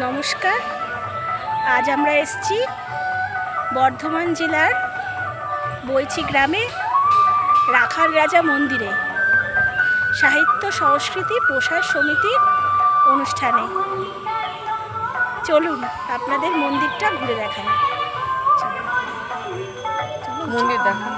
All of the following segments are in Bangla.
নমস্কার। আজ আমরা এসেছি বর্ধমান জেলার বৈচি গ্রামে রাখাল রাজা মন্দিরে সাহিত্য সংস্কৃতি প্রসার সমিতির অনুষ্ঠানে। চলুন আপনাদের মন্দিরটা ঘুরে দেখাই। মন্দির দেখা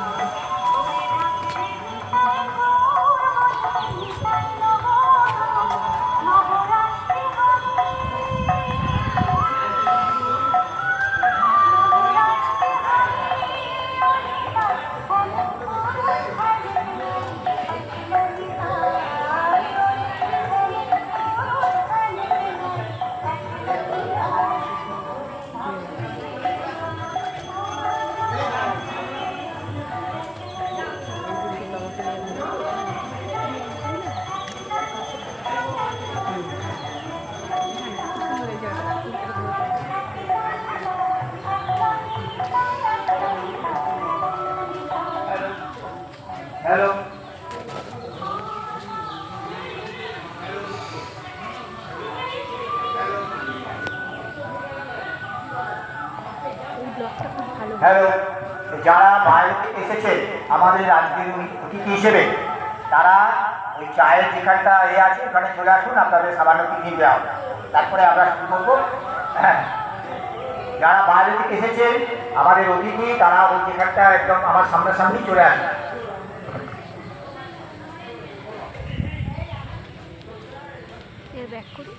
হ্যালো হ্যালো যারা বাইরে থেকে এসেছে আমাদের আজকের অতিথি হিসেবে তারা ওই চায়ের যেখানটা আছে ওখানে চলে আসুন, আপনাদের সামান্য টিফিন দেওয়া হবে, তারপরে আমরা শুরু করবো। হ্যাঁ, যারা বাইরে থেকে এসেছেন আমাদের অতিথি তারা ওই যেখানটা একদম আমার সামনাসামনি চলে আসুন। ব্যাক করুন।